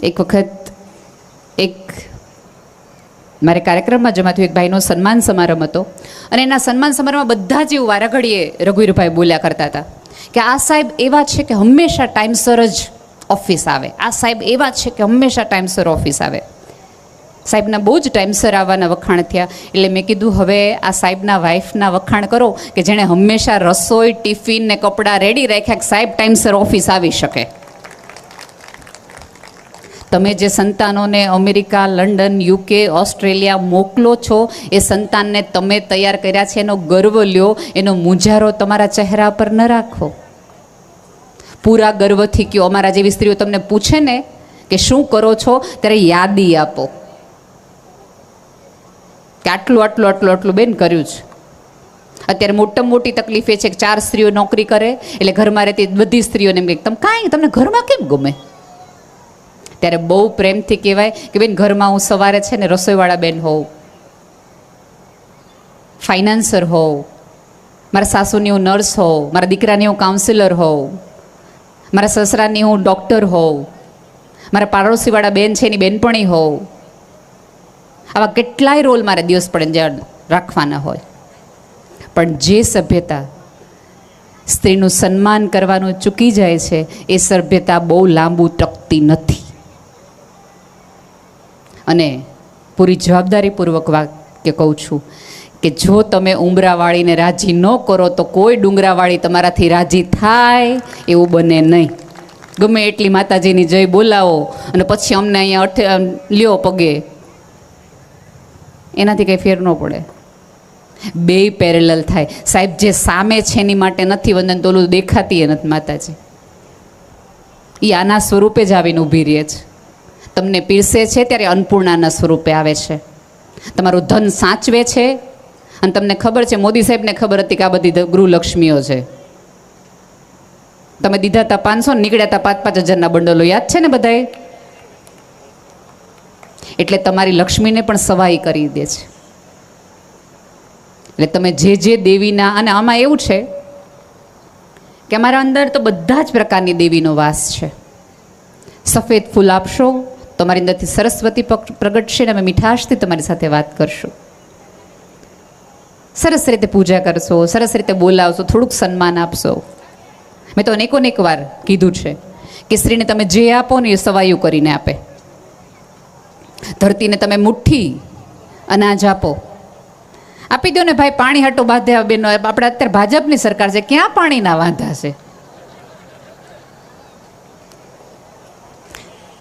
એક વખત એક મારે કાર્યક્રમમાં જમાતું એક ભાઈનો સન્માન સમારંભ હતો અને એના સન્માન સમારંભમાં બધા જ એવું વારાઘડીએ રઘુવીરભાઈ બોલ્યા કરતા હતા કે આ સાહેબ એવા છે કે હંમેશા ટાઈમસર જ ઓફિસ આવે, આ સાહેબ એવા છે કે હંમેશા ટાઈમસર ઓફિસ આવે. સાહેબના બહુ જ ટાઈમસર આવવાના વખાણ થયા. એટલે મેં કીધું હવે આ સાહેબના વાઈફના વખાણ કરો કે જેણે હંમેશા રસોઈ, ટિફિન ને કપડાં રેડી રાખ્યા કે સાહેબ ટાઈમસર ઓફિસ આવી શકે. તમે જે સંતાનોને અમેરિકા, લંડન, યુકે, ઓસ્ટ્રેલિયા મોકલો છો એ સંતાનને તમે તૈયાર કર્યા છે એનો ગર્વ લ્યો, એનો મૂંઝારો તમારા ચહેરા પર ન રાખો. પૂરા ગર્વથી કયો. અમારા જેવી સ્ત્રીઓ તમને પૂછે ને કે શું કરો છો ત્યારે યાદી આપો કે આટલું આટલું આટલું આટલું બેન કર્યું છે. અત્યારે મોટામાં મોટી તકલીફ એ છે કે 4 સ્ત્રીઓ નોકરી કરે એટલે ઘરમાં રહેતી બધી સ્ત્રીઓને એમ કે તમને ઘરમાં કેમ ગમે? ત્યારે બહુ પ્રેમથી કહેવાય કે બેન ઘરમાં હું સવારે છે ને રસોઈવાળા બેન હોઉં, ફાઇનાન્સર હોઉં, મારા સાસુની હું નર્સ હોઉં, મારા દીકરાની હું કાઉન્સિલર હોઉં, મારા સસરાની હું ડૉક્ટર હોઉં, મારા પાડોશીવાળા બેન છે એની બેનપણી હોઉં. આવા કેટલાય રોલ મારે દિવસ પડે જ્યાં રાખવાના હોય. પણ જે સભ્યતા સ્ત્રીનું સન્માન કરવાનું ચૂકી જાય છે એ સભ્યતા બહુ લાંબુ ટકતી નથી. અને પૂરી જવાબદારીપૂર્વક વાક્ય કહું છું કે જો તમે ઉંબરાવાળીને રાજી ન કરો તો કોઈ ડુંગરાવાળી તમારાથી રાજી થાય એવું બને નહીં. ગમે એટલી માતાજીની જય બોલાવો અને પછી અમને અહીંયા લ્યો પગે, એનાથી કંઈ ફેર ન પડે. બે પેરેલલ થાય. સાહેબ જે સામે છે એની માટે નથી વંદન, તો ઓલું દેખાતી એ નથી માતાજી. એ આના સ્વરૂપે જ આવીને ઊભી રહે છે. તમને પીરસે છે ત્યારે અન્નપૂર્ણાના સ્વરૂપે આવે છે. તમારું ધન સાચવે છે. અને તમને ખબર છે, મોદી સાહેબને ખબર હતી કે આ બધી ગૃહલક્ષ્મીઓ છે. તમે દીધા હતા 500 ને નીકળ્યા હતા 5-5 હજારના બંડલો, યાદ છે ને બધાએ? એટલે તમારી લક્ષ્મીને પણ સવાઈ કરી દે છે. એટલે તમે જે જે દેવીના, અને આમાં એવું છે કે અમારા અંદર તો બધા જ પ્રકારની દેવીનો વાસ છે. સફેદ ફૂલ આપશો તમારી અંદરથી સરસ્વતી પ્રગટશે ને અમે મીઠાશથી તમારી સાથે વાત કરશું. સરસ રીતે પૂજા કરશો, સરસ રીતે બોલાવશો, થોડુંક સન્માન આપશો. મેં તો અનેક વાર કીધું છે કે સ્ત્રીને તમે જે આપો ને એ સવાયું કરીને આપે. ધરતીને તમે મુઠ્ઠી અનાજ આપો, આપી દો ને ભાઈ. પાણી હાટો બાંધ્યા બેનો, આપણે અત્યારે ભાજપની સરકાર છે, ક્યાં પાણીના વાંધા છે?